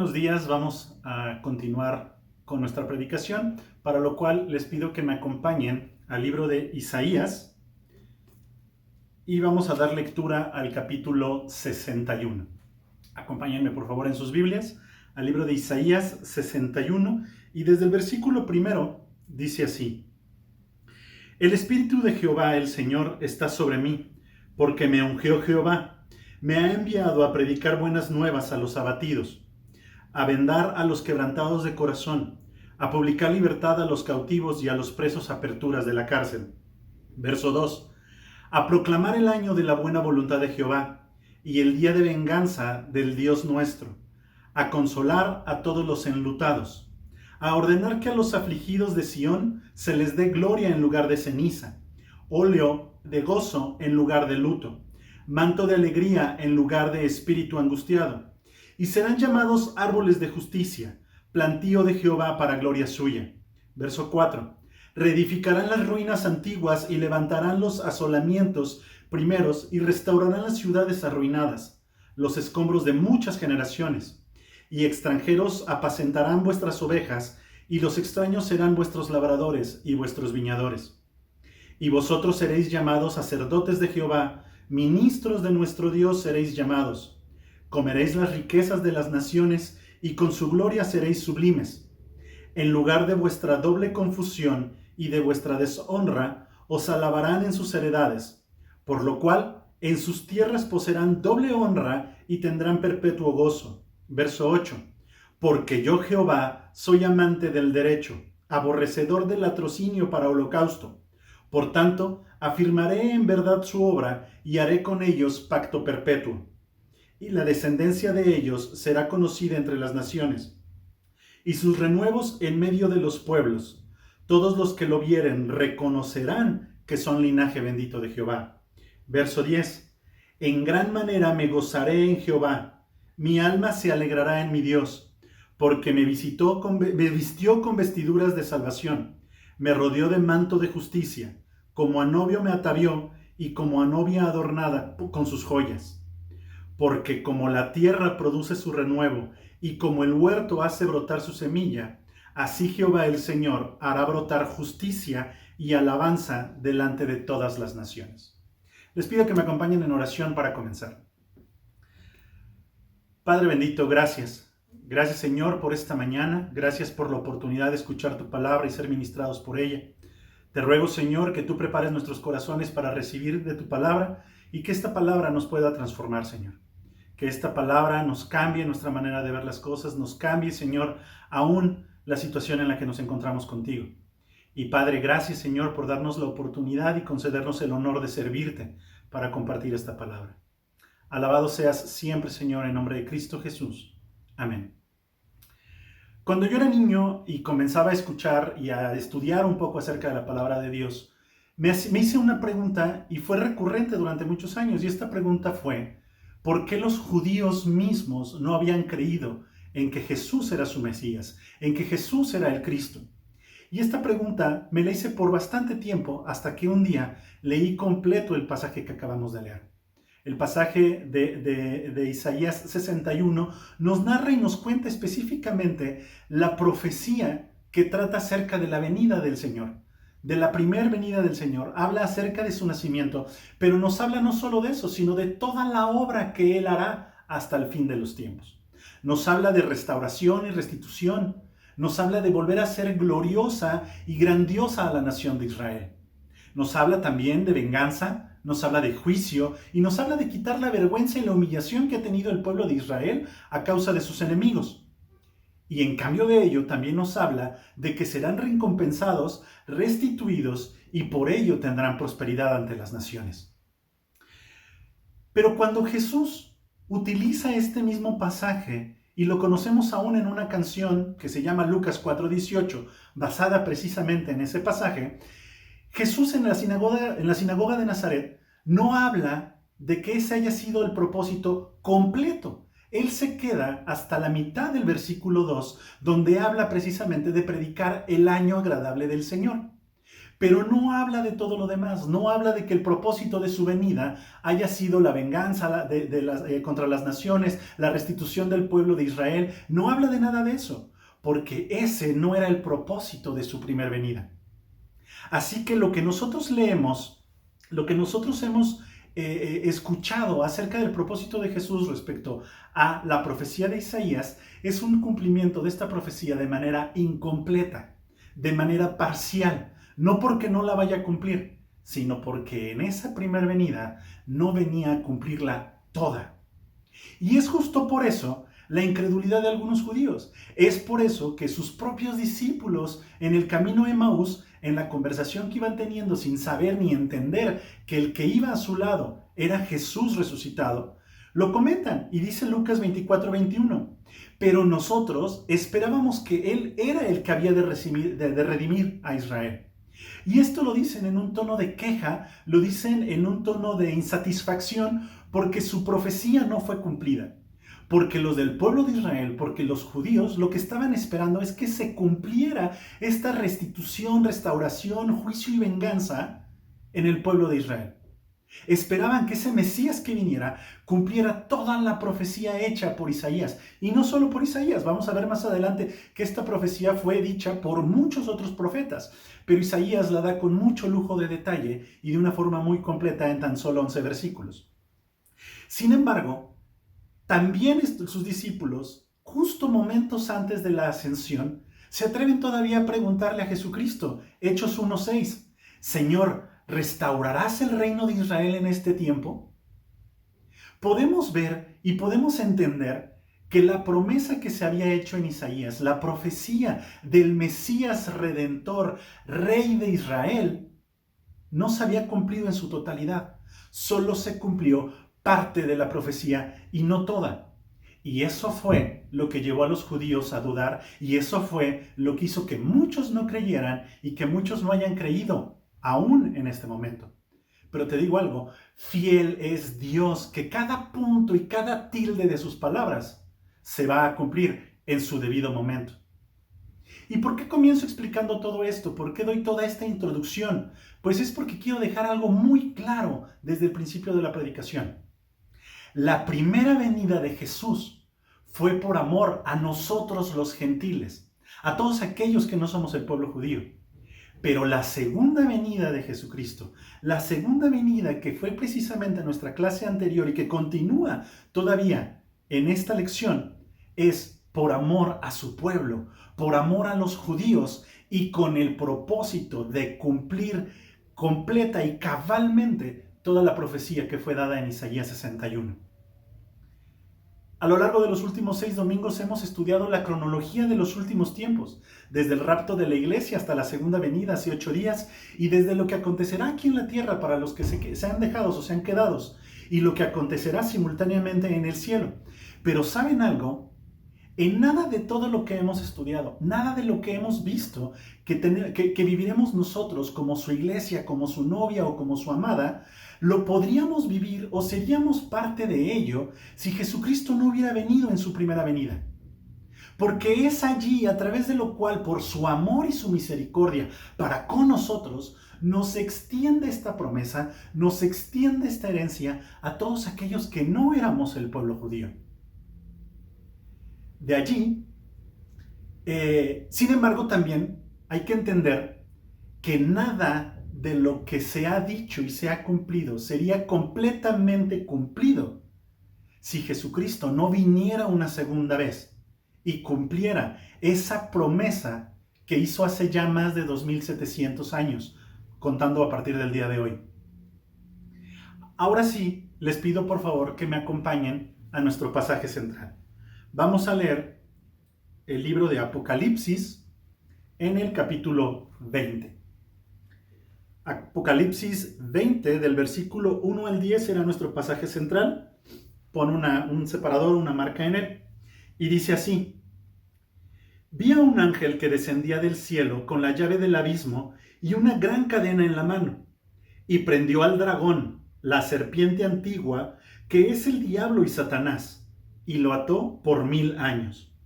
buenos días. Vamos a continuar con nuestra predicación, para lo cual les pido que me acompañen al libro de Isaías y vamos a dar lectura al capítulo 61. Acompáñenme por favor en sus Biblias al libro de Isaías 61 y desde el versículo primero dice así: El Espíritu de Jehová el Señor está sobre mí, porque me ungió Jehová, me ha enviado a predicar buenas nuevas a los abatidos, a vendar a los quebrantados de corazón, a publicar libertad a los cautivos y a los presos aperturas de la cárcel. Verso 2. A proclamar el año de la buena voluntad de Jehová y el día de venganza del Dios nuestro, a consolar a todos los enlutados, a ordenar que a los afligidos de Sión se les dé gloria en lugar de ceniza, óleo de gozo en lugar de luto, manto de alegría en lugar de espíritu angustiado. Y serán llamados árboles de justicia, plantío de Jehová para gloria suya. Verso 4. Reedificarán las ruinas antiguas y levantarán los asolamientos primeros y restaurarán las ciudades arruinadas, los escombros de muchas generaciones. Y extranjeros apacentarán vuestras ovejas, y los extraños serán vuestros labradores y vuestros viñadores. Y vosotros seréis llamados sacerdotes de Jehová, ministros de nuestro Dios seréis llamados. Comeréis las riquezas de las naciones, y con su gloria seréis sublimes. En lugar de vuestra doble confusión y de vuestra deshonra, os alabarán en sus heredades, por lo cual en sus tierras poseerán doble honra y tendrán perpetuo gozo. Verso 8. Porque yo Jehová soy amante del derecho, aborrecedor del latrocinio para holocausto. Por tanto, afirmaré en verdad su obra y haré con ellos pacto perpetuo. Y la descendencia de ellos será conocida entre las naciones, y sus renuevos en medio de los pueblos. Todos los que lo vieren reconocerán que son linaje bendito de Jehová. Verso 10. En gran manera me gozaré en Jehová, mi alma se alegrará en mi Dios, porque me vistió con vestiduras de salvación, me rodeó de manto de justicia, como a novio me atavió, y como a novia adornada con sus joyas. Porque como la tierra produce su renuevo, y como el huerto hace brotar su semilla, así Jehová el Señor hará brotar justicia y alabanza delante de todas las naciones. Les pido que me acompañen en oración para comenzar. Padre bendito, gracias. Gracias, Señor, por esta mañana. Gracias por la oportunidad de escuchar tu palabra y ser ministrados por ella. Te ruego, Señor, que tú prepares nuestros corazones para recibir de tu palabra y que esta palabra nos pueda transformar, Señor. Que esta palabra nos cambie nuestra manera de ver las cosas, nos cambie, Señor, aún la situación en la que nos encontramos contigo. Y Padre, gracias, Señor, por darnos la oportunidad y concedernos el honor de servirte para compartir esta palabra. Alabado seas siempre, Señor, en nombre de Cristo Jesús. Amén. Cuando yo era niño y comenzaba a escuchar y a estudiar un poco acerca de la palabra de Dios, me hice una pregunta y fue recurrente durante muchos años, y esta pregunta fue: ¿por qué los judíos mismos no habían creído en que Jesús era su Mesías, en que Jesús era el Cristo? Y esta pregunta me la hice por bastante tiempo, hasta que un día leí completo el pasaje que acabamos de leer. El pasaje de Isaías 61 nos narra y nos cuenta específicamente la profecía que trata acerca de la venida del Señor, de la primer venida del Señor. Habla acerca de su nacimiento, pero nos habla no solo de eso, sino de toda la obra que Él hará hasta el fin de los tiempos. Nos habla de restauración y restitución. Nos habla de volver a ser gloriosa y grandiosa a la nación de Israel. Nos habla también de venganza, nos habla de juicio y nos habla de quitar la vergüenza y la humillación que ha tenido el pueblo de Israel a causa de sus enemigos. Y en cambio de ello también nos habla de que serán recompensados, restituidos y por ello tendrán prosperidad ante las naciones. Pero cuando Jesús utiliza este mismo pasaje, y lo conocemos aún en una canción que se llama Lucas 4:18, basada precisamente en ese pasaje, Jesús en la sinagoga de Nazaret no habla de que ese haya sido el propósito completo. Él se queda hasta la mitad del versículo 2, donde habla precisamente de predicar el año agradable del Señor. Pero no habla de todo lo demás, no habla de que el propósito de su venida haya sido la venganza contra las naciones, la restitución del pueblo de Israel, no habla de nada de eso, porque ese no era el propósito de su primer venida. Así que lo que nosotros leemos, lo que nosotros hemos escuchado acerca del propósito de Jesús respecto a la profecía de Isaías, es un cumplimiento de esta profecía de manera incompleta, de manera parcial. No porque no la vaya a cumplir, sino porque en esa primera venida no venía a cumplirla toda. Y es justo por eso la incredulidad de algunos judíos. Es por eso que sus propios discípulos en el camino a Emaús, en la conversación que iban teniendo sin saber ni entender que el que iba a su lado era Jesús resucitado, lo comentan y dice Lucas 24:21. Pero nosotros esperábamos que Él era el que había de redimir a Israel. Y esto lo dicen en un tono de queja, lo dicen en un tono de insatisfacción porque su profecía no fue cumplida. Porque los del pueblo de Israel, porque los judíos, lo que estaban esperando es que se cumpliera esta restitución, restauración, juicio y venganza en el pueblo de Israel. Esperaban que ese Mesías que viniera cumpliera toda la profecía hecha por Isaías. Y no solo por Isaías, vamos a ver más adelante que esta profecía fue dicha por muchos otros profetas. Pero Isaías la da con mucho lujo de detalle y de una forma muy completa en tan solo 11 versículos. Sin embargo, también sus discípulos, justo momentos antes de la ascensión, se atreven todavía a preguntarle a Jesucristo, Hechos 1:6, Señor, ¿restaurarás el reino de Israel en este tiempo? Podemos ver y podemos entender que la promesa que se había hecho en Isaías, la profecía del Mesías Redentor, Rey de Israel, no se había cumplido en su totalidad. Solo se cumplió parte de la profecía y no toda. Y eso fue lo que llevó a los judíos a dudar y eso fue lo que hizo que muchos no creyeran y que muchos no hayan creído aún en este momento. Pero te digo algo, fiel es Dios, que cada punto y cada tilde de sus palabras se va a cumplir en su debido momento. ¿Y por qué comienzo explicando todo esto? ¿Por qué doy toda esta introducción? Pues es porque quiero dejar algo muy claro desde el principio de la predicación. La primera venida de Jesús fue por amor a nosotros los gentiles, a todos aquellos que no somos el pueblo judío. Pero la segunda venida de Jesucristo, la segunda venida que fue precisamente nuestra clase anterior y que continúa todavía en esta lección, es por amor a su pueblo, por amor a los judíos y con el propósito de cumplir completa y cabalmente toda la profecía que fue dada en Isaías 61. A lo largo de los últimos 6 domingos hemos estudiado la cronología de los últimos tiempos, desde el rapto de la iglesia hasta la segunda venida hace 8 días, y desde lo que acontecerá aquí en la tierra para los que sean dejados o sean quedados, y lo que acontecerá simultáneamente en el cielo. Pero ¿saben algo? En nada de todo lo que hemos estudiado, nada de lo que hemos visto que viviremos nosotros como su iglesia, como su novia o como su amada, lo podríamos vivir o seríamos parte de ello si Jesucristo no hubiera venido en su primera venida. Porque es allí a través de lo cual, por su amor y su misericordia para con nosotros, nos extiende esta promesa, nos extiende esta herencia a todos aquellos que no éramos el pueblo judío. De allí, sin embargo, también hay que entender que nada de lo que se ha dicho y se ha cumplido sería completamente cumplido si Jesucristo no viniera una segunda vez y cumpliera esa promesa que hizo hace ya más de 2700 años, contando a partir del día de hoy. Ahora sí, les pido por favor que me acompañen a nuestro pasaje central. Vamos a leer el libro de Apocalipsis en el capítulo 20. Apocalipsis 20, del versículo 1 al 10, era nuestro pasaje central. Pon un separador, una marca en él. Y dice así: Vi a un ángel que descendía del cielo con la llave del abismo y una gran cadena en la mano, y prendió al dragón, la serpiente antigua, que es el diablo y Satanás, y lo ató por 1000 años.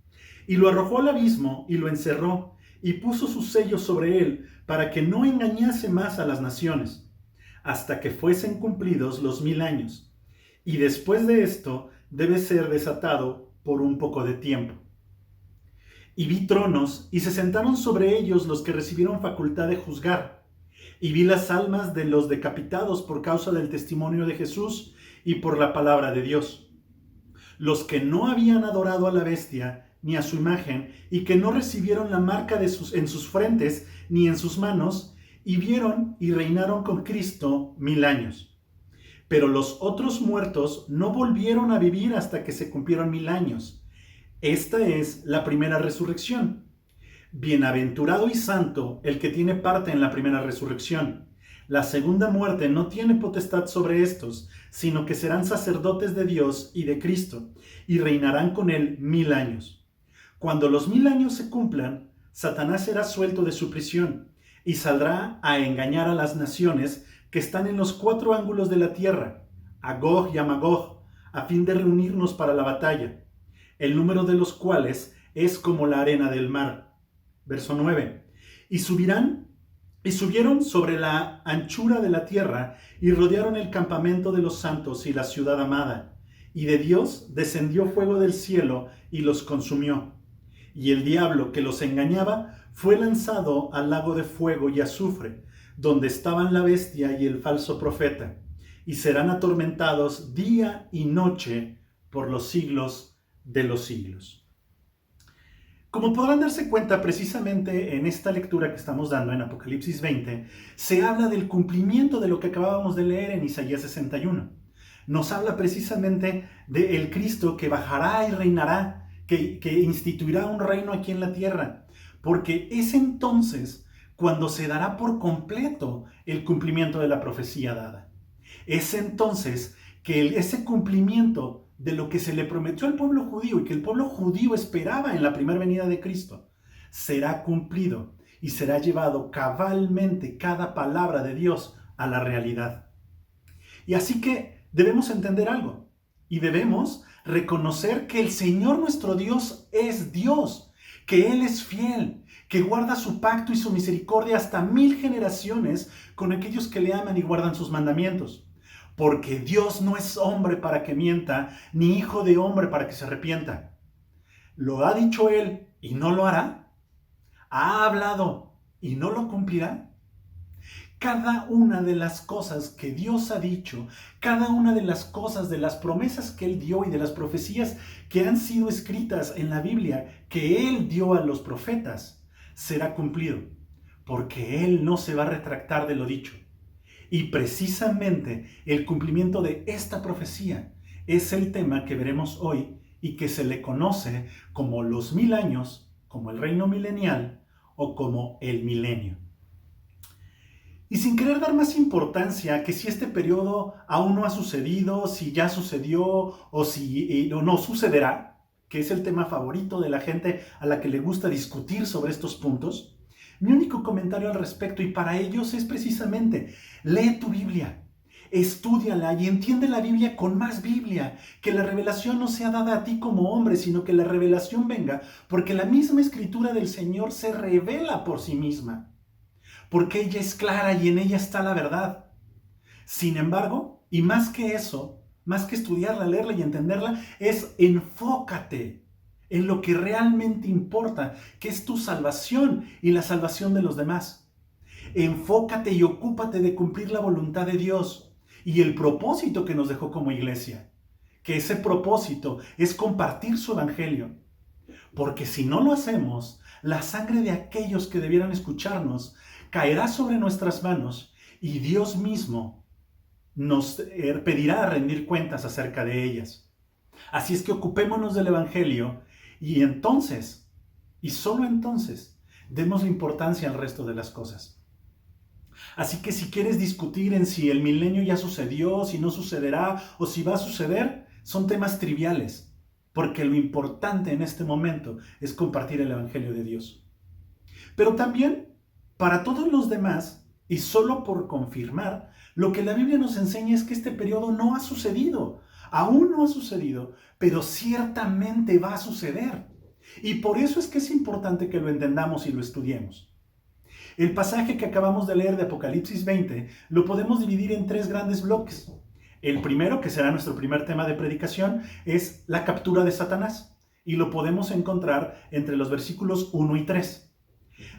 Y lo arrojó al abismo y lo encerró, y puso sus sellos sobre él, para que no engañase más a las naciones, hasta que fuesen cumplidos los 1000 años. Y después de esto debe ser desatado por un poco de tiempo. Y vi tronos, y se sentaron sobre ellos los que recibieron facultad de juzgar. Y vi las almas de los decapitados por causa del testimonio de Jesús y por la palabra de Dios. Los que no habían adorado a la bestia ni a su imagen, y que no recibieron la marca en sus frentes ni en sus manos, y vieron y reinaron con Cristo 1000 años. Pero los otros muertos no volvieron a vivir hasta que se cumplieron 1000 años. Esta es la primera resurrección. Bienaventurado y santo el que tiene parte en la primera resurrección. La segunda muerte no tiene potestad sobre estos, sino que serán sacerdotes de Dios y de Cristo, y reinarán con él 1000 años. Cuando los 1000 años se cumplan, Satanás será suelto de su prisión, y saldrá a engañar a las naciones que están en los 4 ángulos de la tierra, a Gog y a Magog, a fin de reunirnos para la batalla, el número de los cuales es como la arena del mar. Verso 9. Y subieron sobre la anchura de la tierra, y rodearon el campamento de los santos y la ciudad amada. Y de Dios descendió fuego del cielo y los consumió. Y el diablo que los engañaba fue lanzado al lago de fuego y azufre, donde estaban la bestia y el falso profeta, y serán atormentados día y noche por los siglos de los siglos. Como podrán darse cuenta, precisamente en esta lectura que estamos dando en Apocalipsis 20, se habla del cumplimiento de lo que acabábamos de leer en Isaías 61. Nos habla precisamente del Cristo que bajará y reinará, que instituirá un reino aquí en la tierra, porque es entonces cuando se dará por completo el cumplimiento de la profecía dada. Es entonces que ese cumplimiento de lo que se le prometió al pueblo judío y que el pueblo judío esperaba en la primera venida de Cristo, será cumplido y será llevado cabalmente cada palabra de Dios a la realidad. Y así que debemos entender algo, y debemos reconocer que el Señor nuestro Dios es Dios, que Él es fiel, que guarda su pacto y su misericordia hasta 1000 generaciones con aquellos que le aman y guardan sus mandamientos. Porque Dios no es hombre para que mienta, ni hijo de hombre para que se arrepienta. ¿Lo ha dicho Él y no lo hará? ¿Ha hablado y no lo cumplirá? Cada una de las cosas que Dios ha dicho, cada una de las cosas, de las promesas que Él dio y de las profecías que han sido escritas en la Biblia, que Él dio a los profetas, será cumplido, porque Él no se va a retractar de lo dicho. Y precisamente el cumplimiento de esta profecía es el tema que veremos hoy y que se le conoce como los 1000 años, como el reino milenial o como el milenio. Y sin querer dar más importancia que si este periodo aún no ha sucedido, si ya sucedió o si no sucederá, que es el tema favorito de la gente a la que le gusta discutir sobre estos puntos, mi único comentario al respecto y para ellos es precisamente: lee tu Biblia, estúdiala y entiende la Biblia con más Biblia, que la revelación no sea dada a ti como hombre, sino que la revelación venga porque la misma escritura del Señor se revela por sí misma, porque ella es clara y en ella está la verdad. Sin embargo, y más que eso, más que estudiarla, leerla y entenderla, es enfócate en lo que realmente importa, que es tu salvación y la salvación de los demás. Enfócate y ocúpate de cumplir la voluntad de Dios y el propósito que nos dejó como iglesia, que ese propósito es compartir su evangelio. Porque si no lo hacemos, la sangre de aquellos que debieran escucharnos caerá sobre nuestras manos y Dios mismo nos pedirá rendir cuentas acerca de ellas. Así es que ocupémonos del evangelio y entonces, y solo entonces, demos la importancia al resto de las cosas. Así que si quieres discutir en si el milenio ya sucedió, si no sucederá o si va a suceder, son temas triviales, porque lo importante en este momento es compartir el evangelio de Dios. Pero también, para todos los demás, y solo por confirmar, lo que la Biblia nos enseña es que este periodo no ha sucedido, aún no ha sucedido, pero ciertamente va a suceder. Y por eso es que es importante que lo entendamos y lo estudiemos. El pasaje que acabamos de leer de Apocalipsis 20 lo podemos dividir en 3 grandes bloques. El primero, que será nuestro primer tema de predicación, es la captura de Satanás, y lo podemos encontrar entre los versículos 1 y 3.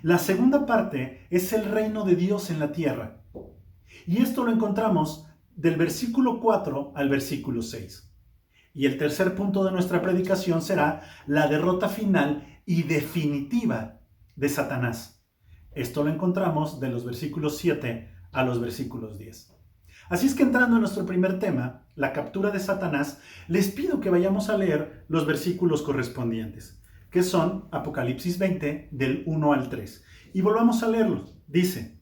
La segunda parte es el reino de Dios en la tierra, y esto lo encontramos del versículo 4 al versículo 6. Y el tercer punto de nuestra predicación será la derrota final y definitiva de Satanás. Esto lo encontramos de los versículos 7 a los versículos 10. Así es que entrando en nuestro primer tema, la captura de Satanás, les pido que vayamos a leer los versículos correspondientes, que son Apocalipsis 20, del 1 al 3. Y volvamos a leerlos. Dice: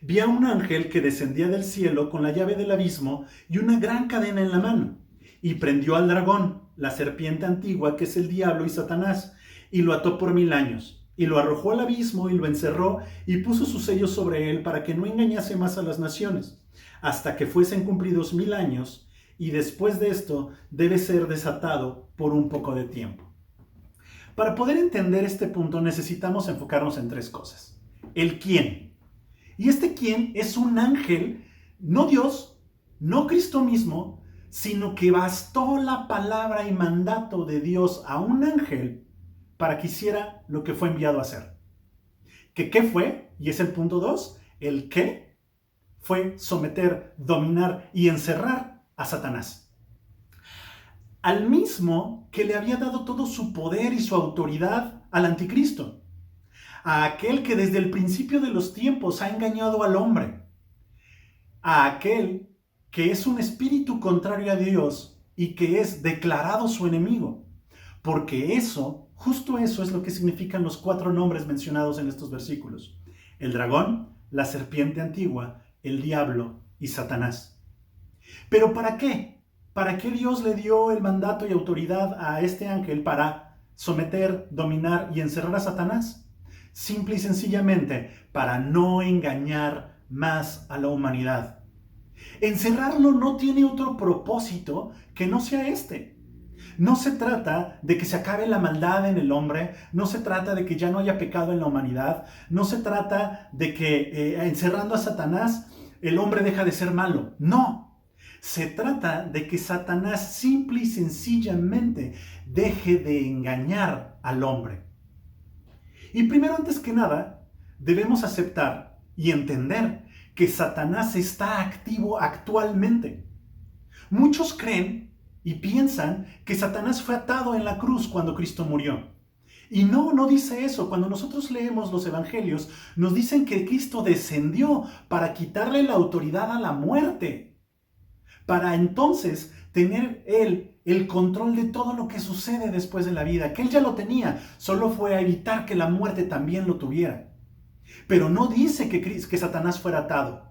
vi a un ángel que descendía del cielo con la llave del abismo y una gran cadena en la mano, y prendió al dragón, la serpiente antigua, que es el diablo y Satanás, y lo ató por 1000 años, y lo arrojó al abismo y lo encerró, y puso sus sellos sobre él para que no engañase más a las naciones, hasta que fuesen cumplidos 1000 años, y después de esto debe ser desatado por un poco de tiempo. Para poder entender este punto necesitamos enfocarnos en 3 cosas. El quién. Y este quién es un ángel, no Dios, no Cristo mismo, sino que bastó la palabra y mandato de Dios a un ángel para que hiciera lo que fue enviado a hacer. ¿Qué fue? Y es el punto 2. El qué fue someter, dominar y encerrar a Satanás. Al mismo que le había dado todo su poder y su autoridad al anticristo. A aquel que desde el principio de los tiempos ha engañado al hombre. A aquel que es un espíritu contrario a Dios y que es declarado su enemigo. Porque eso, justo eso es lo que significan los 4 nombres mencionados en estos versículos. El dragón, la serpiente antigua, el diablo y Satanás. ¿Pero para qué? ¿Para qué Dios le dio el mandato y autoridad a este ángel para someter, dominar y encerrar a Satanás? Simple y sencillamente para no engañar más a la humanidad. Encerrarlo no tiene otro propósito que no sea este. No se trata de que se acabe la maldad en el hombre, no se trata de que ya no haya pecado en la humanidad, no se trata de que encerrando a Satanás el hombre deja de ser malo. No, se trata de que Satanás simple y sencillamente deje de engañar al hombre. Y primero, antes que nada, debemos aceptar y entender que Satanás está activo actualmente. Muchos creen y piensan que Satanás fue atado en la cruz cuando Cristo murió. Y no dice eso. Cuando nosotros leemos los evangelios, nos dicen que Cristo descendió para quitarle la autoridad a la muerte, para entonces tener Él el control de todo lo que sucede después de la vida, que Él ya lo tenía, solo fue a evitar que la muerte también lo tuviera. Pero no dice que Satanás fuera atado.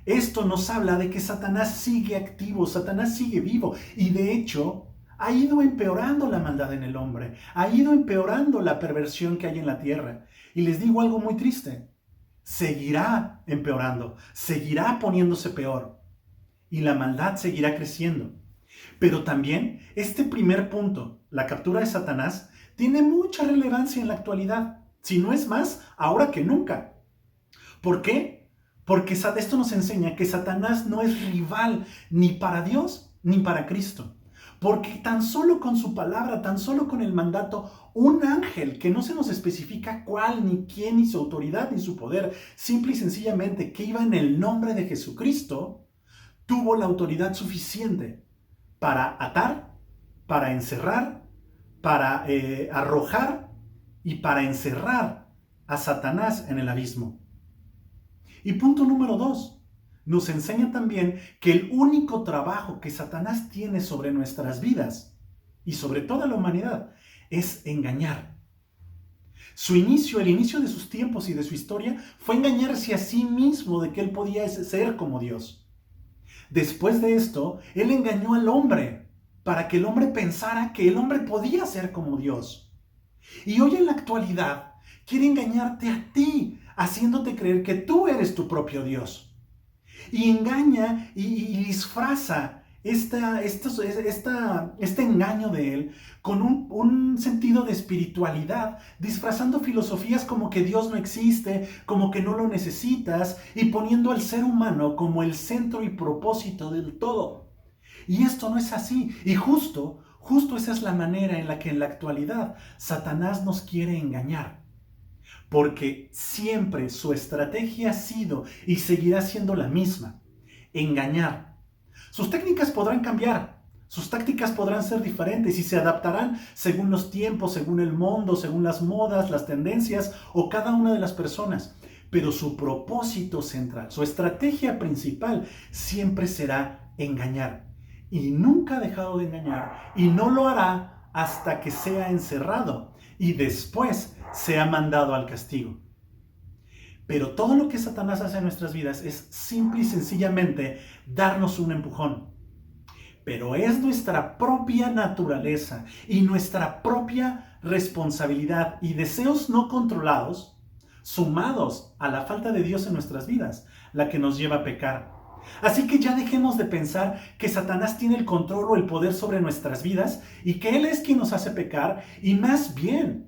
Esto nos habla de que Satanás sigue activo, Satanás sigue vivo, y de hecho ha ido empeorando la maldad en el hombre, ha ido empeorando la perversión que hay en la tierra. Y les digo algo muy triste: seguirá empeorando, seguirá poniéndose peor, y la maldad seguirá creciendo. Pero también este primer punto, la captura de Satanás, tiene mucha relevancia en la actualidad, si no es más, ahora que nunca. ¿Por qué? Porque esto nos enseña que Satanás no es rival ni para Dios ni para Cristo. Porque tan solo con su palabra, tan solo con el mandato, un ángel, que no se nos especifica cuál, ni quién, ni su autoridad, ni su poder, simple y sencillamente que iba en el nombre de Jesucristo, tuvo la autoridad suficiente para atar, para encerrar, para arrojar y para encerrar a Satanás en el abismo. Y punto número 2. Nos enseña también que el único trabajo que Satanás tiene sobre nuestras vidas y sobre toda la humanidad es engañar. El inicio de sus tiempos y de su historia fue engañarse a sí mismo de que él podía ser como Dios. Después de esto, él engañó al hombre para que el hombre pensara que el hombre podía ser como Dios. Y hoy en la actualidad quiere engañarte a ti, haciéndote creer que tú eres tu propio Dios. Y engaña y disfraza este engaño de él con un sentido de espiritualidad, disfrazando filosofías como que Dios no existe, como que no lo necesitas, y poniendo al ser humano como el centro y propósito del todo. Y esto no es así. Y justo esa es la manera en la que en la actualidad Satanás nos quiere engañar. Porque siempre su estrategia ha sido y seguirá siendo la misma: engañar. Sus técnicas podrán cambiar, sus tácticas podrán ser diferentes y se adaptarán según los tiempos, según el mundo, según las modas, las tendencias o cada una de las personas. Pero su propósito central, su estrategia principal, siempre será engañar. Y nunca ha dejado de engañar y no lo hará hasta que sea encerrado y después sea mandado al castigo. Pero todo lo que Satanás hace en nuestras vidas es simple y sencillamente darnos un empujón. Pero es nuestra propia naturaleza y nuestra propia responsabilidad y deseos no controlados, sumados a la falta de Dios en nuestras vidas, la que nos lleva a pecar. Así que ya dejemos de pensar que Satanás tiene el control o el poder sobre nuestras vidas y que Él es quien nos hace pecar, y más bien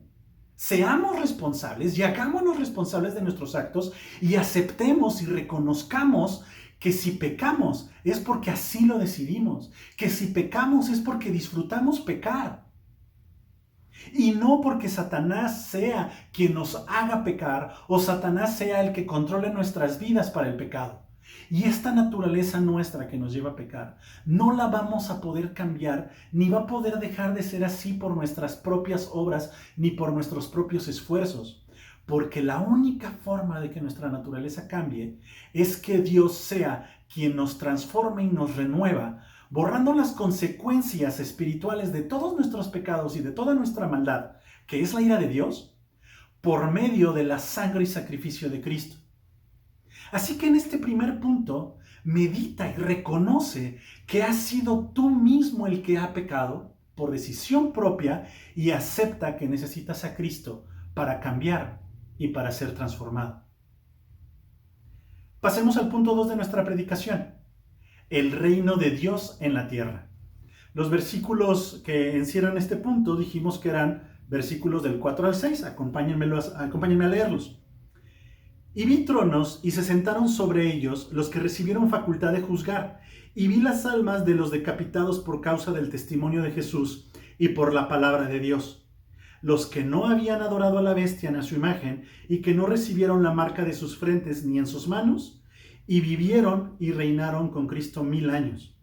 seamos responsables y hagámonos responsables de nuestros actos y aceptemos y reconozcamos que si pecamos es porque así lo decidimos, que si pecamos es porque disfrutamos pecar. Y no porque Satanás sea quien nos haga pecar o Satanás sea el que controle nuestras vidas para el pecado. Y esta naturaleza nuestra que nos lleva a pecar, no la vamos a poder cambiar, ni va a poder dejar de ser así por nuestras propias obras, ni por nuestros propios esfuerzos. Porque la única forma de que nuestra naturaleza cambie es que Dios sea quien nos transforme y nos renueva, borrando las consecuencias espirituales de todos nuestros pecados y de toda nuestra maldad, que es la ira de Dios, por medio de la sangre y sacrificio de Cristo. Así que en este primer punto, medita y reconoce que has sido tú mismo el que ha pecado por decisión propia y acepta que necesitas a Cristo para cambiar y para ser transformado. Pasemos al punto 2 de nuestra predicación: el reino de Dios en la tierra. Los versículos que encierran este punto dijimos que eran versículos del 4 al 6. Acompáñenme a leerlos. Y vi tronos, y se sentaron sobre ellos los que recibieron facultad de juzgar, y vi las almas de los decapitados por causa del testimonio de Jesús y por la palabra de Dios, los que no habían adorado a la bestia ni a su imagen, y que no recibieron la marca de sus frentes ni en sus manos, y vivieron y reinaron con Cristo 1000 años.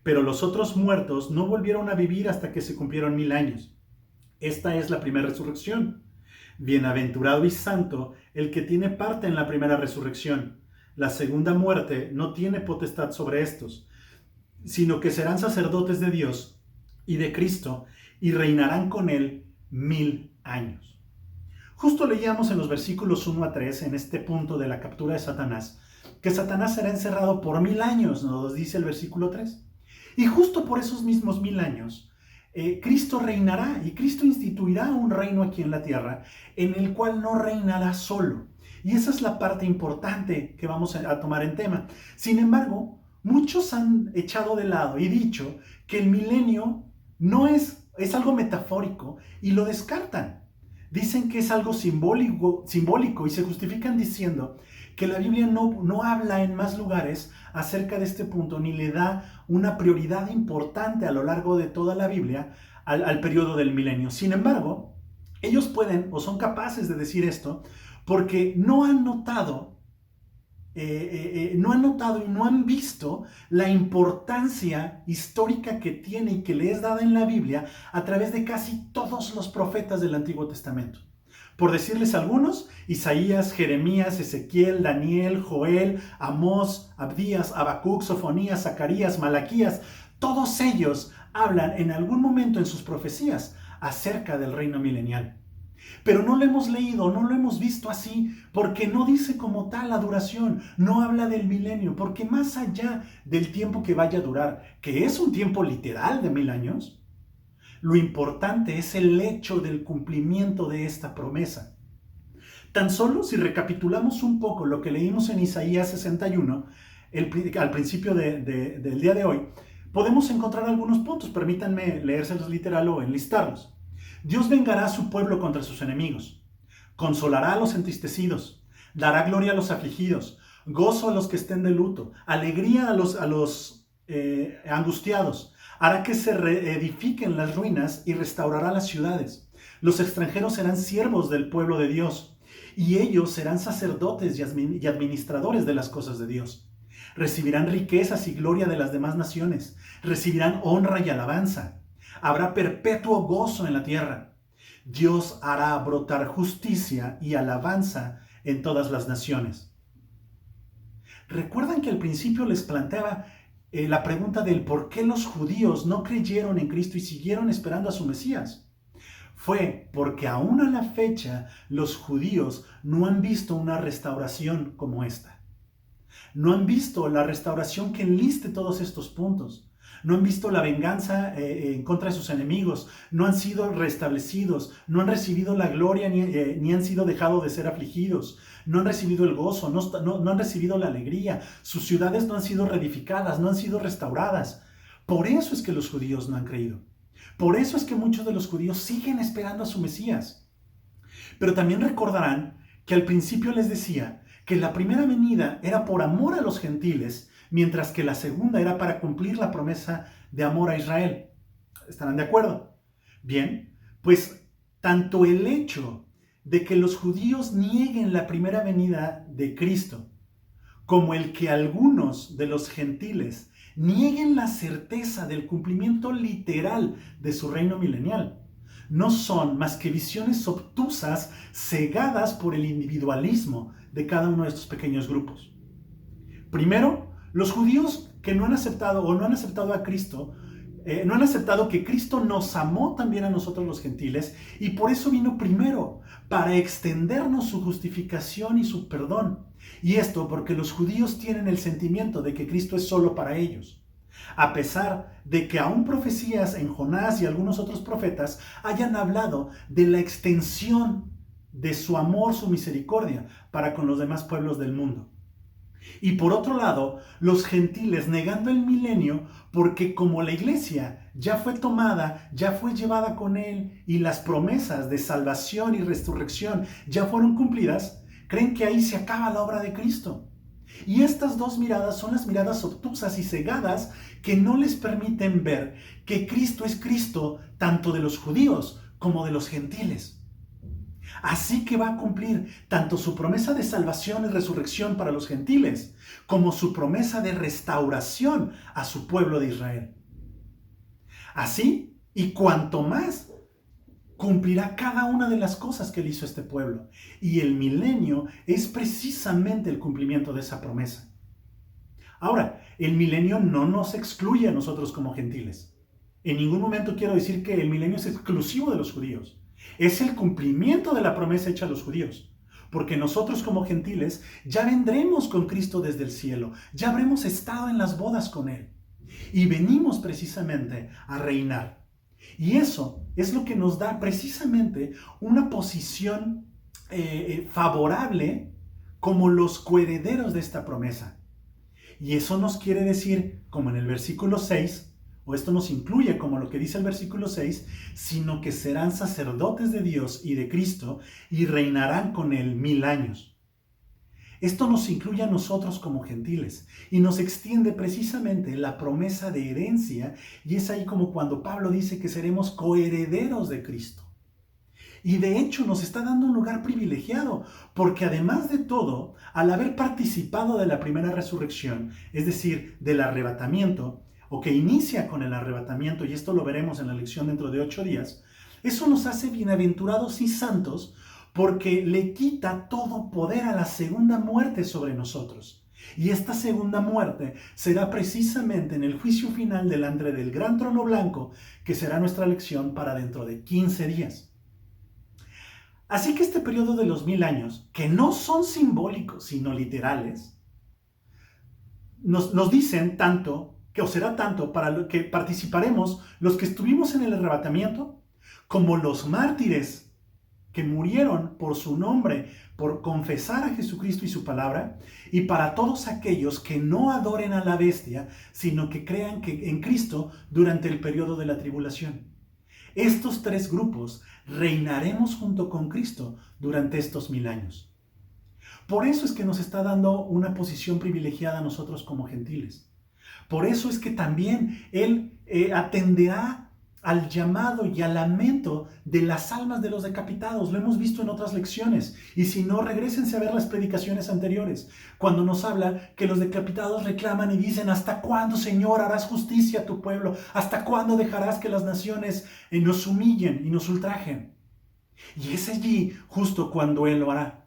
Pero los otros muertos no volvieron a vivir hasta que se cumplieron 1000 años. Esta es la primera resurrección. Bienaventurado y santo el que tiene parte en la primera resurrección. La segunda muerte no tiene potestad sobre estos, sino que serán sacerdotes de Dios y de Cristo y reinarán con él 1000 años. Justo leíamos en los versículos 1 a 3, en este punto de la captura de Satanás, que Satanás será encerrado por 1000 años, nos dice el versículo 3. Y justo por esos mismos 1000 años, Cristo reinará y Cristo instituirá un reino aquí en la tierra en el cual no reinará solo. Y esa es la parte importante que vamos a tomar en tema. Sin embargo, muchos han echado de lado y dicho que el milenio no es algo metafórico y lo descartan. Dicen que es algo simbólico y se justifican diciendo que la Biblia no habla en más lugares acerca de este punto, ni le da una prioridad importante a lo largo de toda la Biblia al periodo del milenio. Sin embargo, ellos pueden o son capaces de decir esto porque no han notado y no han visto la importancia histórica que tiene y que le es dada en la Biblia a través de casi todos los profetas del Antiguo Testamento. Por decirles algunos: Isaías, Jeremías, Ezequiel, Daniel, Joel, Amós, Abdías, Habacuc, Sofonías, Zacarías, Malaquías. Todos ellos hablan en algún momento en sus profecías acerca del reino milenial. Pero no lo hemos leído, no lo hemos visto así, porque no dice como tal la duración, no habla del milenio, porque más allá del tiempo que vaya a durar, que es un tiempo literal de 1000 años, lo importante es el hecho del cumplimiento de esta promesa. Tan solo si recapitulamos un poco lo que leímos en Isaías 61, al principio del día de hoy, podemos encontrar algunos puntos. Permítanme leérselos literal o enlistarlos. Dios vengará a su pueblo contra sus enemigos, consolará a los entristecidos, dará gloria a los afligidos, gozo a los que estén de luto, alegría a los angustiados, hará que se reedifiquen las ruinas y restaurará las ciudades. Los extranjeros serán siervos del pueblo de Dios, y ellos serán sacerdotes y administradores de las cosas de Dios. Recibirán riquezas y gloria de las demás naciones, recibirán honra y alabanza. Habrá perpetuo gozo en la tierra. Dios hará brotar justicia y alabanza en todas las naciones. ¿Recuerdan que al principio les planteaba la pregunta del por qué los judíos no creyeron en Cristo y siguieron esperando a su Mesías? Fue porque aún a la fecha los judíos no han visto una restauración como esta. No han visto la restauración que enliste todos estos puntos. No han visto la venganza en contra de sus enemigos. No han sido restablecidos. No han recibido la gloria ni han sido dejados de ser afligidos. No han recibido el gozo. No han recibido la alegría. Sus ciudades no han sido reedificadas. No han sido restauradas. Por eso es que los judíos no han creído. Por eso es que muchos de los judíos siguen esperando a su Mesías. Pero también recordarán que al principio les decía que la primera venida era por amor a los gentiles, mientras que la segunda era para cumplir la promesa de amor a Israel. ¿Estarán de acuerdo? Bien, pues tanto el hecho de que los judíos nieguen la primera venida de Cristo, como el que algunos de los gentiles nieguen la certeza del cumplimiento literal de su reino milenial, no son más que visiones obtusas cegadas por el individualismo de cada uno de estos pequeños grupos. Primero, los judíos que no han aceptado o no han aceptado a Cristo, no han aceptado que Cristo nos amó también a nosotros los gentiles y por eso vino primero, para extendernos su justificación y su perdón. Y esto porque los judíos tienen el sentimiento de que Cristo es solo para ellos. A pesar de que aún profecías en Jonás y algunos otros profetas hayan hablado de la extensión de su amor, su misericordia para con los demás pueblos del mundo. Y por otro lado, los gentiles negando el milenio porque como la iglesia ya fue tomada, ya fue llevada con él y las promesas de salvación y resurrección ya fueron cumplidas, creen que ahí se acaba la obra de Cristo. Y estas dos miradas son las miradas obtusas y cegadas que no les permiten ver que Cristo es Cristo tanto de los judíos como de los gentiles. Así que va a cumplir tanto su promesa de salvación y resurrección para los gentiles, como su promesa de restauración a su pueblo de Israel. Así, y cuanto más, cumplirá cada una de las cosas que le hizo este pueblo. Y el milenio es precisamente el cumplimiento de esa promesa. Ahora, el milenio no nos excluye a nosotros como gentiles. En ningún momento quiero decir que el milenio es exclusivo de los judíos. Es el cumplimiento de la promesa hecha a los judíos, porque nosotros como gentiles ya vendremos con Cristo desde el cielo, ya habremos estado en las bodas con Él y venimos precisamente a reinar. Y eso es lo que nos da precisamente una posición favorable como los coherederos de esta promesa. Y eso nos quiere decir, como en el versículo 6, o esto nos incluye como lo que dice el versículo 6, sino que serán sacerdotes de Dios y de Cristo y reinarán con Él 1000 años. Esto nos incluye a nosotros como gentiles y nos extiende precisamente la promesa de herencia y es ahí como cuando Pablo dice que seremos coherederos de Cristo. Y de hecho nos está dando un lugar privilegiado, porque además de todo, al haber participado de la primera resurrección, es decir, del arrebatamiento, o que inicia con el arrebatamiento, y esto lo veremos en la lección dentro de 8 días, eso nos hace bienaventurados y santos porque le quita todo poder a la segunda muerte sobre nosotros. Y esta segunda muerte será precisamente en el juicio final delante del gran trono blanco, que será nuestra lección para dentro de 15 días. Así que este periodo de los 1000 años, que no son simbólicos, sino literales, nos dicen tanto que os será tanto para lo que participaremos los que estuvimos en el arrebatamiento, como los mártires que murieron por su nombre, por confesar a Jesucristo y su palabra, y para todos aquellos que no adoren a la bestia, sino que crean que en Cristo durante el periodo de la tribulación. Estos tres grupos reinaremos junto con Cristo durante estos 1000 años. Por eso es que nos está dando una posición privilegiada a nosotros como gentiles. Por eso es que también Él atenderá al llamado y al lamento de las almas de los decapitados. Lo hemos visto en otras lecciones. Y si no, regrésense a ver las predicaciones anteriores, cuando nos habla que los decapitados reclaman y dicen: ¿hasta cuándo, Señor, harás justicia a tu pueblo? ¿Hasta cuándo dejarás que las naciones nos humillen y nos ultrajen? Y es allí justo cuando Él lo hará.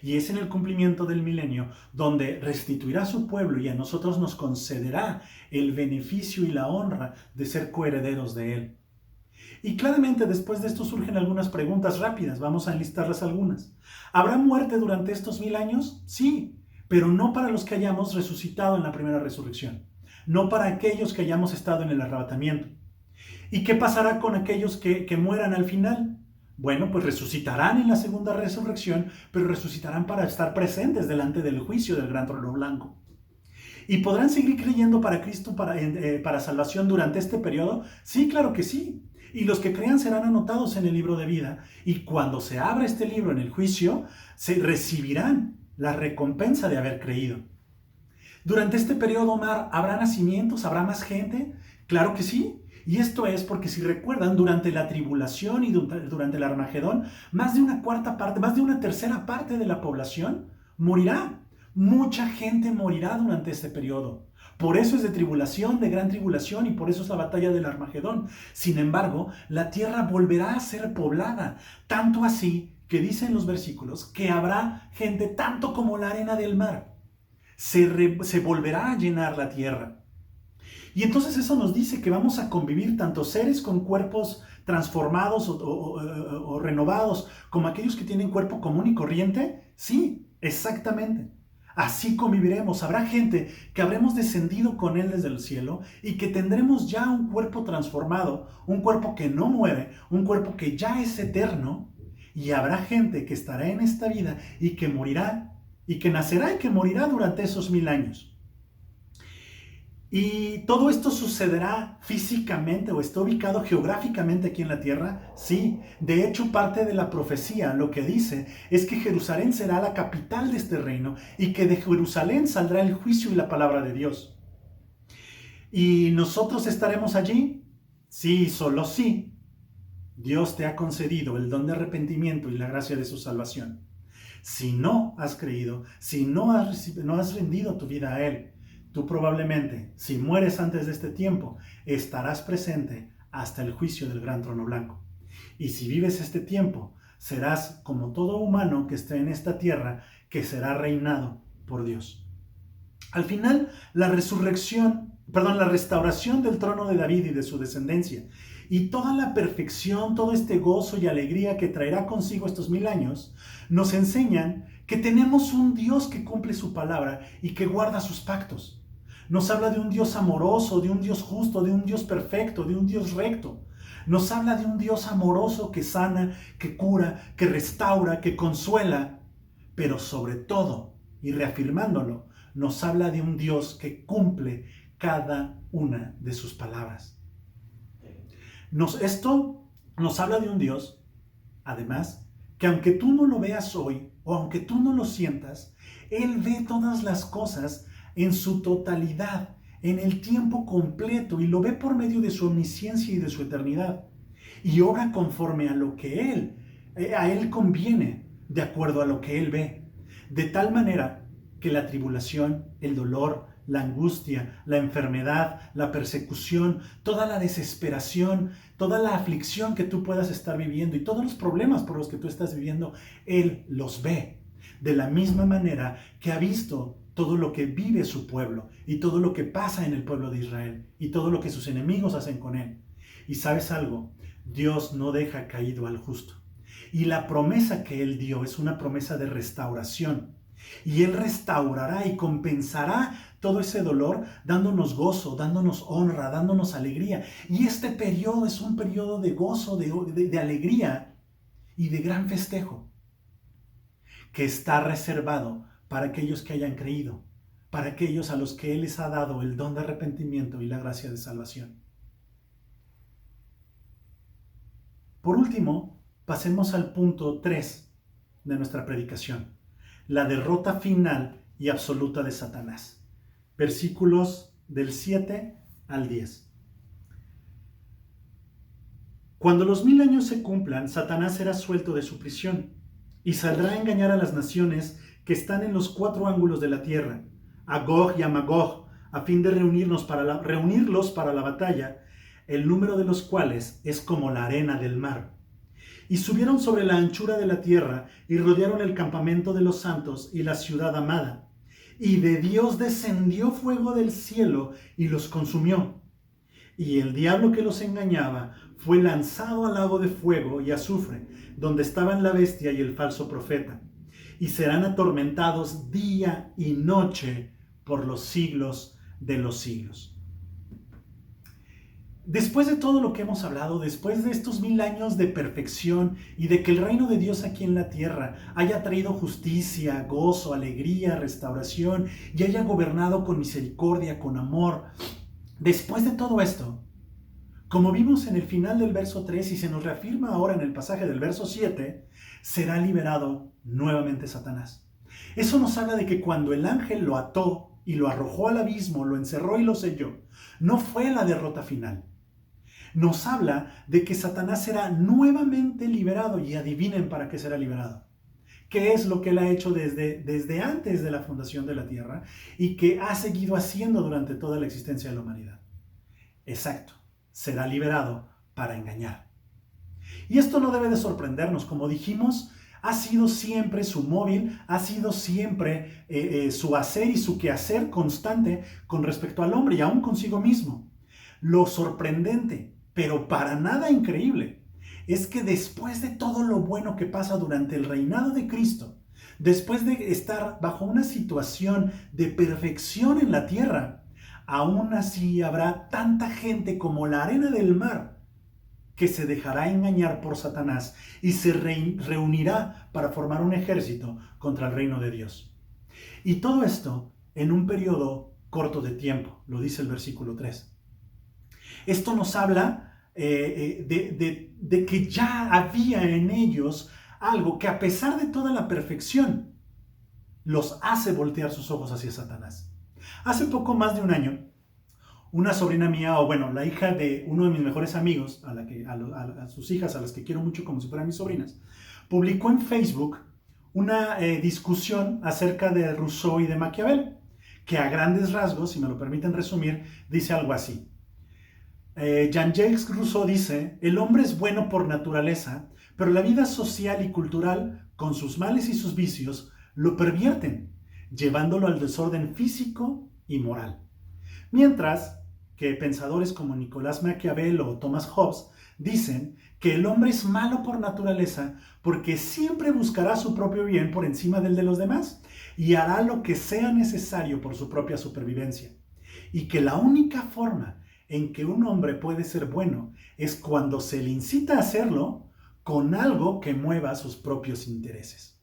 Y es en el cumplimiento del milenio donde restituirá a su pueblo y a nosotros nos concederá el beneficio y la honra de ser coherederos de Él. Y claramente después de esto surgen algunas preguntas rápidas, vamos a enlistarlas algunas. ¿Habrá muerte durante estos 1000 años? Sí, pero no para los que hayamos resucitado en la primera resurrección, no para aquellos que hayamos estado en el arrebatamiento. ¿Y qué pasará con aquellos que mueran al final? Bueno, pues resucitarán en la segunda resurrección, pero resucitarán para estar presentes delante del juicio del gran trono blanco. ¿Y podrán seguir creyendo para Cristo, para salvación durante este periodo? Sí, claro que sí. Y los que crean serán anotados en el libro de vida. Y cuando se abra este libro en el juicio, se recibirán la recompensa de haber creído. Durante este periodo, Omar, ¿habrá nacimientos? ¿Habrá más gente? Claro que sí. Y esto es porque, si recuerdan, durante la tribulación y durante el Armagedón, más de una tercera parte de la población morirá. Mucha gente morirá durante este periodo. Por eso es de tribulación, de gran tribulación, y por eso es la batalla del Armagedón. Sin embargo, la tierra volverá a ser poblada, tanto así que dicen los versículos que habrá gente tanto como la arena del mar. Se volverá a llenar la tierra. Y entonces eso nos dice que vamos a convivir tanto seres con cuerpos transformados o renovados como aquellos que tienen cuerpo común y corriente. Sí, exactamente. Así conviviremos. Habrá gente que habremos descendido con Él desde el cielo y que tendremos ya un cuerpo transformado, un cuerpo que no muere, un cuerpo que ya es eterno. Y habrá gente que estará en esta vida y que morirá, y que nacerá y que morirá durante esos 1000 años. ¿Y todo esto sucederá físicamente o está ubicado geográficamente aquí en la tierra? Sí, de hecho parte de la profecía lo que dice es que Jerusalén será la capital de este reino y que de Jerusalén saldrá el juicio y la palabra de Dios. ¿Y nosotros estaremos allí? Sí, solo sí. Dios te ha concedido el don de arrepentimiento y la gracia de su salvación. Si no has creído, si no has rendido tu vida a Él, tú probablemente, si mueres antes de este tiempo, estarás presente hasta el juicio del gran trono blanco. Y si vives este tiempo, serás como todo humano que esté en esta tierra, que será reinado por Dios. Al final, la restauración del trono de David y de su descendencia, y toda la perfección, todo este gozo y alegría que traerá consigo estos 1000 años, nos enseñan que tenemos un Dios que cumple su palabra y que guarda sus pactos. Nos habla de un Dios amoroso, de un Dios justo, de un Dios perfecto, de un Dios recto. Nos habla de un Dios amoroso que sana, que cura, que restaura, que consuela. Pero sobre todo, y reafirmándolo, nos habla de un Dios que cumple cada una de sus palabras. Esto nos habla de un Dios, además, que aunque tú no lo veas hoy, o aunque tú no lo sientas, Él ve todas las cosas en su totalidad, en el tiempo completo, y lo ve por medio de su omnisciencia y de su eternidad, y obra conforme a lo que a Él conviene, de acuerdo a lo que Él ve, de tal manera que la tribulación, el dolor, la angustia, la enfermedad, la persecución, toda la desesperación, toda la aflicción que tú puedas estar viviendo y todos los problemas por los que tú estás viviendo, Él los ve, de la misma manera que ha visto todo lo que vive su pueblo y todo lo que pasa en el pueblo de Israel y todo lo que sus enemigos hacen con él. Y ¿sabes algo? Dios no deja caído al justo. Y la promesa que Él dio es una promesa de restauración. Y Él restaurará y compensará todo ese dolor dándonos gozo, dándonos honra, dándonos alegría. Y este periodo es un periodo de gozo, de alegría. y de gran festejo, que está reservado para aquellos que hayan creído, para aquellos a los que Él les ha dado el don de arrepentimiento y la gracia de salvación. Por último, pasemos al punto 3 de nuestra predicación, la derrota final y absoluta de Satanás. Versículos del 7 al 10. Cuando los 1000 años se cumplan, Satanás será suelto de su prisión y saldrá a engañar a las naciones que están en los 4 ángulos de la tierra, a Gog y a Magog, a fin de reunirlos para la batalla, el número de los cuales es como la arena del mar. Y subieron sobre la anchura de la tierra y rodearon el campamento de los santos y la ciudad amada. Y de Dios descendió fuego del cielo y los consumió. Y el diablo que los engañaba fue lanzado al lago de fuego y azufre, donde estaban la bestia y el falso profeta. Y serán atormentados día y noche por los siglos de los siglos. Después de todo lo que hemos hablado, después de estos 1000 años de perfección y de que el reino de Dios aquí en la tierra haya traído justicia, gozo, alegría, restauración y haya gobernado con misericordia, con amor, después de todo esto, como vimos en el final del verso 3 y se nos reafirma ahora en el pasaje del verso 7, será liberado nuevamente Satanás. Eso nos habla de que cuando el ángel lo ató y lo arrojó al abismo, lo encerró y lo selló, no fue la derrota final. Nos habla de que Satanás será nuevamente liberado, y adivinen para qué será liberado. ¿Qué es lo que él ha hecho desde antes de la fundación de la tierra y que ha seguido haciendo durante toda la existencia de la humanidad? Exacto, será liberado para engañar. Y esto no debe de sorprendernos, como dijimos, ha sido siempre su móvil, ha sido siempre su hacer y su quehacer constante con respecto al hombre y aún consigo mismo. Lo sorprendente, pero para nada increíble, es que después de todo lo bueno que pasa durante el reinado de Cristo, después de estar bajo una situación de perfección en la tierra, aún así habrá tanta gente como la arena del mar que se dejará engañar por Satanás y se reunirá para formar un ejército contra el reino de Dios. Y todo esto en un periodo corto de tiempo, lo dice el versículo 3. Esto nos habla de que ya había en ellos algo que, a pesar de toda la perfección, los hace voltear sus ojos hacia Satanás. Hace poco más de un año, una sobrina mía, o bueno, la hija de uno de mis mejores amigos, a sus hijas, a las que quiero mucho como si fueran mis sobrinas, publicó en Facebook una discusión acerca de Rousseau y de Maquiavel, que a grandes rasgos, si me lo permiten resumir, dice algo así. Jean-Jacques Rousseau dice: el hombre es bueno por naturaleza, pero la vida social y cultural, con sus males y sus vicios, lo pervierten, llevándolo al desorden físico y moral. Mientras que pensadores como Nicolás Maquiavel o Thomas Hobbes dicen que el hombre es malo por naturaleza porque siempre buscará su propio bien por encima del de los demás y hará lo que sea necesario por su propia supervivencia. Y que la única forma en que un hombre puede ser bueno es cuando se le incita a hacerlo con algo que mueva sus propios intereses.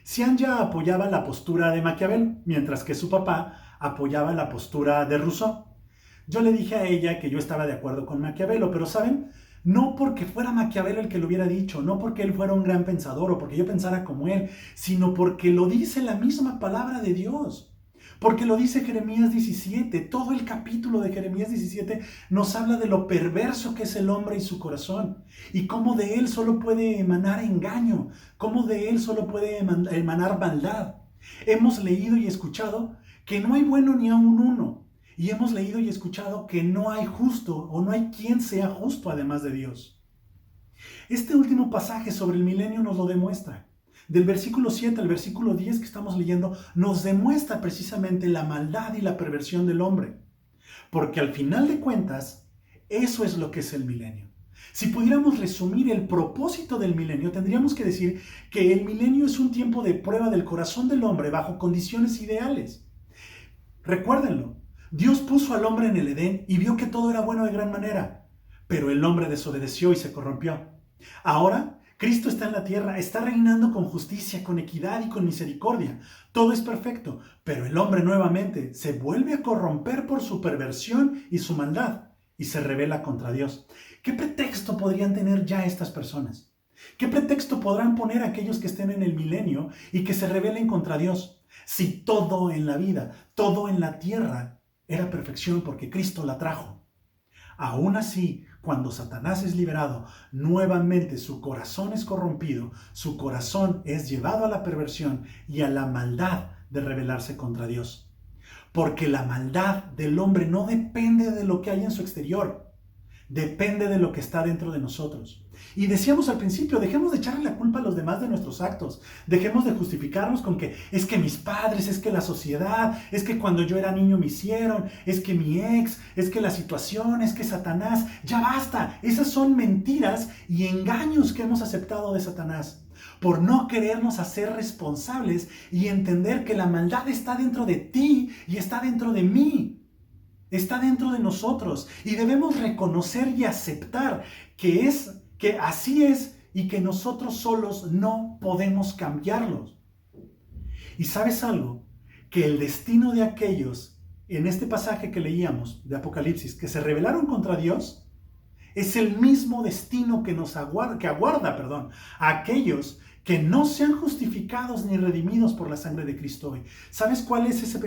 Xianya apoyaba la postura de Maquiavel, mientras que su papá apoyaba la postura de Rousseau. Yo le dije a ella que yo estaba de acuerdo con Maquiavelo, pero ¿saben? No porque fuera Maquiavelo el que lo hubiera dicho, no porque él fuera un gran pensador o porque yo pensara como él, sino porque lo dice la misma palabra de Dios. Porque lo dice Jeremías 17, todo el capítulo de Jeremías 17 nos habla de lo perverso que es el hombre y su corazón, y cómo de él solo puede emanar engaño, cómo de él solo puede emanar maldad. Hemos leído y escuchado que no hay bueno ni aun uno, y hemos leído y escuchado que no hay justo o no hay quien sea justo además de Dios. Este último pasaje sobre el milenio nos lo demuestra. Del versículo 7 al versículo 10 que estamos leyendo, nos demuestra precisamente la maldad y la perversión del hombre. Porque al final de cuentas, eso es lo que es el milenio. Si pudiéramos resumir el propósito del milenio, tendríamos que decir que el milenio es un tiempo de prueba del corazón del hombre bajo condiciones ideales. Recuérdenlo, Dios puso al hombre en el Edén y vio que todo era bueno de gran manera, pero el hombre desobedeció y se corrompió. Ahora Cristo está en la tierra, está reinando con justicia, con equidad y con misericordia. Todo es perfecto, pero el hombre nuevamente se vuelve a corromper por su perversión y su maldad y se rebela contra Dios. ¿Qué pretexto podrían tener ya estas personas? ¿Qué pretexto podrán poner aquellos que estén en el milenio y que se rebelen contra Dios? Si todo en la vida, todo en la tierra era perfección porque Cristo la trajo. Aún así, cuando Satanás es liberado, nuevamente su corazón es corrompido, su corazón es llevado a la perversión y a la maldad de rebelarse contra Dios. Porque la maldad del hombre no depende de lo que hay en su exterior, depende de lo que está dentro de nosotros. Y decíamos al principio, dejemos de echarle la culpa a los demás de nuestros actos. Dejemos de justificarnos con que es que mis padres, es que la sociedad, es que cuando yo era niño me hicieron, es que mi ex, es que la situación, es que Satanás. Ya basta, esas son mentiras y engaños que hemos aceptado de Satanás por no querernos hacer responsables y entender que la maldad está dentro de ti y está dentro de mí. Está dentro de nosotros y debemos reconocer y aceptar que así es y que nosotros solos no podemos cambiarlos. ¿Y sabes algo? Que el destino de aquellos, en este pasaje que leíamos de Apocalipsis, que se rebelaron contra Dios, es el mismo destino que aguarda a aquellos que no sean justificados ni redimidos por la sangre de Cristo hoy. ¿Sabes cuál es ese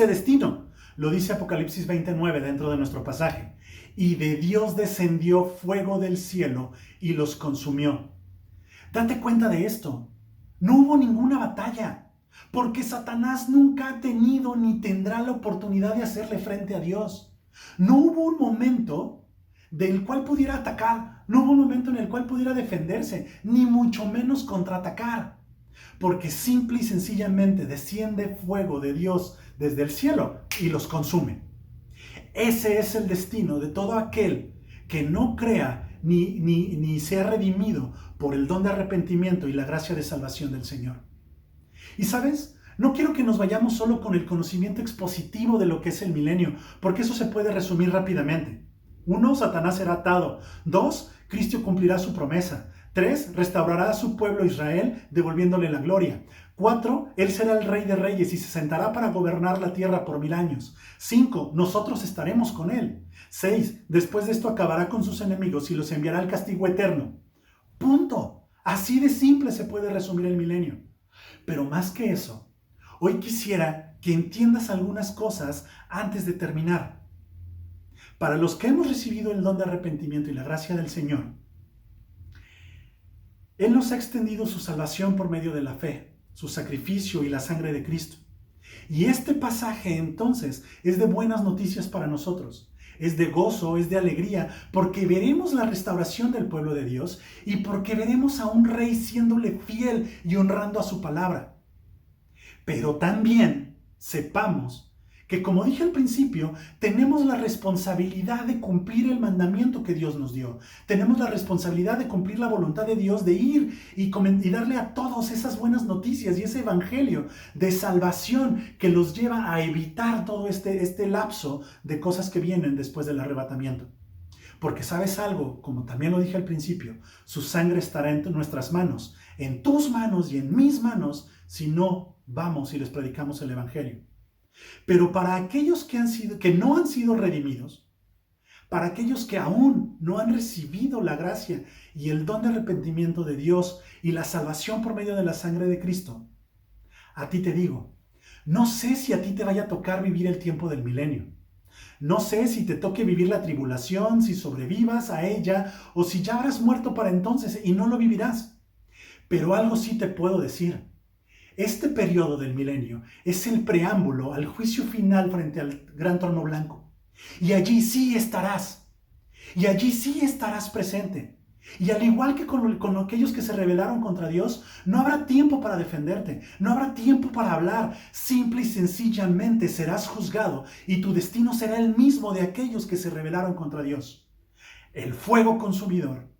destino? Lo dice Apocalipsis 29 dentro de nuestro pasaje. Y de Dios descendió fuego del cielo y los consumió. Date cuenta de esto. No hubo ninguna batalla, porque Satanás nunca ha tenido ni tendrá la oportunidad de hacerle frente a Dios. No hubo un momento del cual pudiera atacar, no hubo un momento en el cual pudiera defenderse, ni mucho menos contraatacar, porque simple y sencillamente desciende fuego de Dios desde el cielo y los consume. Ese es el destino de todo aquel que no crea ni sea redimido por el don de arrepentimiento y la gracia de salvación del Señor. Y ¿sabes? No quiero que nos vayamos solo con el conocimiento expositivo de lo que es el milenio, porque eso se puede resumir rápidamente. 1. Satanás será atado. 2. Cristo cumplirá su promesa. 3. Restaurará a su pueblo Israel, devolviéndole la gloria. 4. Él será el rey de reyes y se sentará para gobernar la tierra por 1000 años. 5. Nosotros estaremos con él. 6. Después de esto acabará con sus enemigos y los enviará al castigo eterno. Punto. Así de simple se puede resumir el milenio. Pero más que eso, hoy quisiera que entiendas algunas cosas antes de terminar. Para los que hemos recibido el don de arrepentimiento y la gracia del Señor, Él nos ha extendido su salvación por medio de la fe, su sacrificio y la sangre de Cristo. Y este pasaje entonces es de buenas noticias para nosotros. Es de gozo, es de alegría, porque veremos la restauración del pueblo de Dios y porque veremos a un rey siéndole fiel y honrando a su palabra. Pero también sepamos que, como dije al principio, tenemos la responsabilidad de cumplir el mandamiento que Dios nos dio. Tenemos la responsabilidad de cumplir la voluntad de Dios, de ir y darle a todos esas buenas noticias y ese evangelio de salvación que los lleva a evitar todo este lapso de cosas que vienen después del arrebatamiento. Porque ¿sabes algo? Como también lo dije al principio, su sangre estará en nuestras manos, en tus manos y en mis manos, si no vamos y les predicamos el evangelio. Pero para aquellos que no han sido redimidos, para aquellos que aún no han recibido la gracia y el don de arrepentimiento de Dios y la salvación por medio de la sangre de Cristo, a ti te digo, no sé si a ti te vaya a tocar vivir el tiempo del milenio. No sé si te toque vivir la tribulación, si sobrevivas a ella o si ya habrás muerto para entonces y no lo vivirás. Pero algo sí te puedo decir. Este periodo del milenio es el preámbulo al juicio final frente al gran trono blanco. Y allí sí estarás. Y allí sí estarás presente. Y al igual que con aquellos que se rebelaron contra Dios, no habrá tiempo para defenderte, no habrá tiempo para hablar. Simple y sencillamente serás juzgado y tu destino será el mismo de aquellos que se rebelaron contra Dios. El fuego consumidor,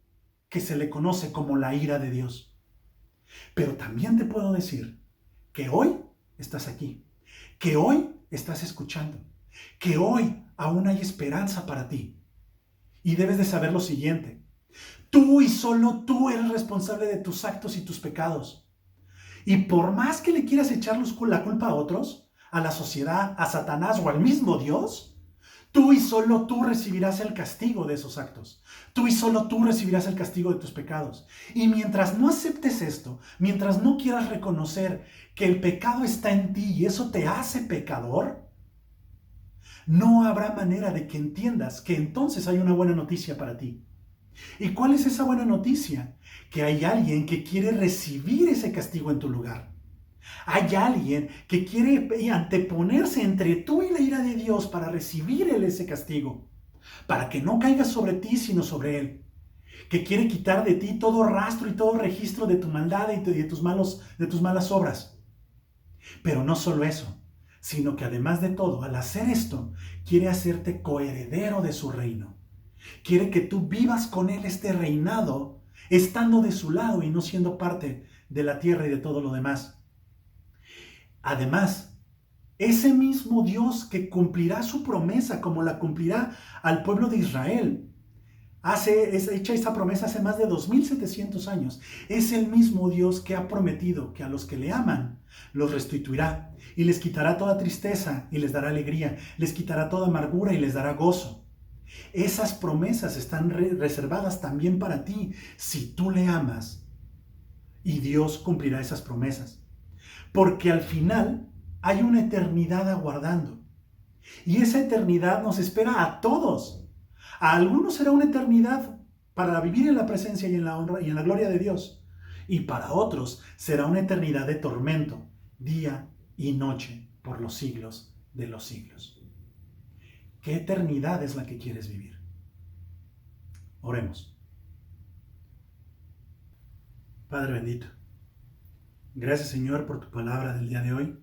que se le conoce como la ira de Dios. Pero también te puedo decir que hoy estás aquí, que hoy estás escuchando, que hoy aún hay esperanza para ti. Y debes de saber lo siguiente, Tú y solo tú eres responsable de tus actos y tus pecados. Y por más que le quieras echar la culpa a otros, a la sociedad, a Satanás o al mismo Dios, tú y solo tú recibirás el castigo de esos actos. Tú y solo tú recibirás el castigo de tus pecados. Y mientras no aceptes esto, mientras no quieras reconocer que el pecado está en ti y eso te hace pecador, no habrá manera de que entiendas que entonces hay una buena noticia para ti. ¿Y cuál es esa buena noticia? Que hay alguien que quiere recibir ese castigo en tu lugar. Hay alguien que quiere anteponerse entre tú y la ira de Dios para recibir ese castigo, para que no caiga sobre ti, sino sobre Él. Que quiere quitar de ti todo rastro y todo registro de tu maldad y de tus malas obras. Pero no solo eso, sino que además de todo, al hacer esto, quiere hacerte coheredero de su reino. Quiere que tú vivas con Él este reinado, estando de su lado y no siendo parte de la tierra y de todo lo demás. Además, ese mismo Dios que cumplirá su promesa como la cumplirá al pueblo de Israel, hecha esa promesa hace más de 2700 años, es el mismo Dios que ha prometido que a los que le aman los restituirá y les quitará toda tristeza y les dará alegría, les quitará toda amargura y les dará gozo. Esas promesas están reservadas también para ti si tú le amas, y Dios cumplirá esas promesas. Porque al final hay una eternidad aguardando. Y esa eternidad nos espera a todos. A algunos será una eternidad para vivir en la presencia y en la honra y en la gloria de Dios. Y para otros será una eternidad de tormento, día y noche, por los siglos de los siglos. ¿Qué eternidad es la que quieres vivir? Oremos. Padre bendito, gracias Señor por tu palabra del día de hoy.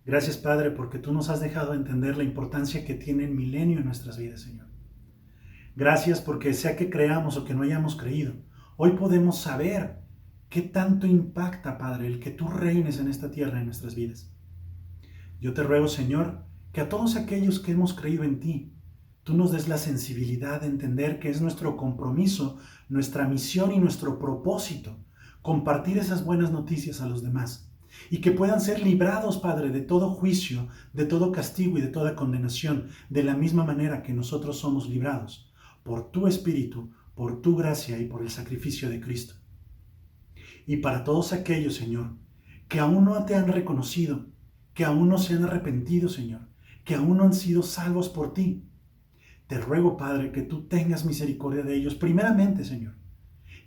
Gracias Padre porque tú nos has dejado entender la importancia que tiene el milenio en nuestras vidas, Señor. Gracias porque sea que creamos o que no hayamos creído, hoy podemos saber qué tanto impacta, Padre, el que tú reines en esta tierra en nuestras vidas. Yo te ruego, Señor, que a todos aquellos que hemos creído en ti, tú nos des la sensibilidad de entender que es nuestro compromiso, nuestra misión y nuestro propósito compartir esas buenas noticias a los demás y que puedan ser librados, Padre, de todo juicio, de todo castigo y de toda condenación, de la misma manera que nosotros somos librados por tu Espíritu, por tu gracia y por el sacrificio de Cristo. Y para todos aquellos, Señor, que aún no te han reconocido, que aún no se han arrepentido, Señor, que aún no han sido salvos por ti, te ruego, Padre, que tú tengas misericordia de ellos. Primeramente, Señor,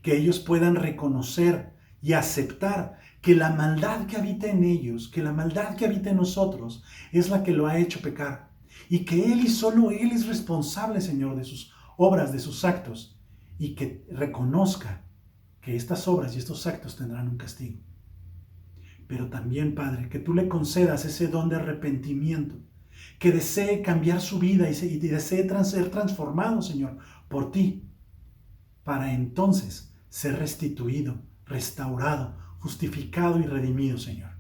que ellos puedan reconocer y aceptar que la maldad que habita en ellos, que la maldad que habita en nosotros, es la que lo ha hecho pecar. Y que Él y solo Él es responsable, Señor, de sus obras, de sus actos. Y que reconozca que estas obras y estos actos tendrán un castigo. Pero también, Padre, que tú le concedas ese don de arrepentimiento, que desee cambiar su vida y desee ser transformado, Señor, por ti, para entonces ser restituido, restaurado, justificado y redimido, Señor.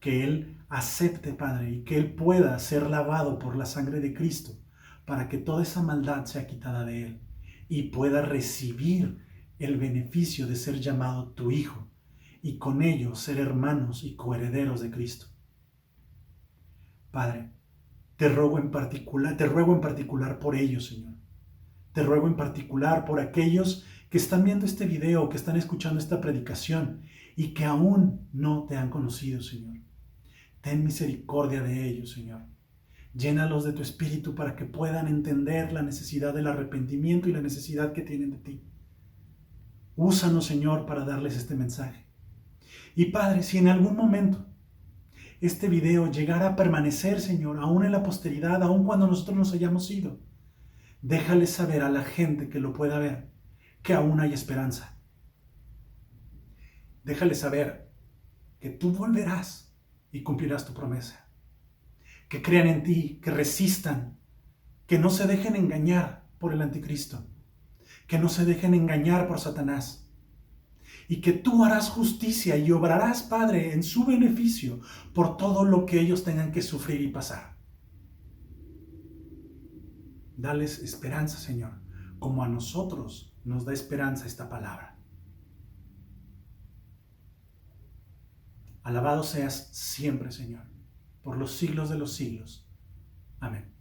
Que Él acepte, Padre, y que Él pueda ser lavado por la sangre de Cristo, para que toda esa maldad sea quitada de Él y pueda recibir el beneficio de ser llamado tu Hijo y con ello ser hermanos y coherederos de Cristo. Padre, te ruego en particular por ellos, Señor. Te ruego en particular por aquellos que están viendo este video, que están escuchando esta predicación y que aún no te han conocido, Señor. Ten misericordia de ellos, Señor. Llénalos de tu Espíritu para que puedan entender la necesidad del arrepentimiento y la necesidad que tienen de ti. Úsanos, Señor, para darles este mensaje. Y Padre, si en algún momento este video llegara a permanecer, Señor, aún en la posteridad, aún cuando nosotros nos hayamos ido, déjale saber a la gente que lo pueda ver que aún hay esperanza. Déjale saber que tú volverás y cumplirás tu promesa. Que crean en ti, que resistan, que no se dejen engañar por el anticristo, que no se dejen engañar por Satanás. Y que tú harás justicia y obrarás, Padre, en su beneficio por todo lo que ellos tengan que sufrir y pasar. Dales esperanza, Señor, como a nosotros nos da esperanza esta palabra. Alabado seas siempre, Señor, por los siglos de los siglos. Amén.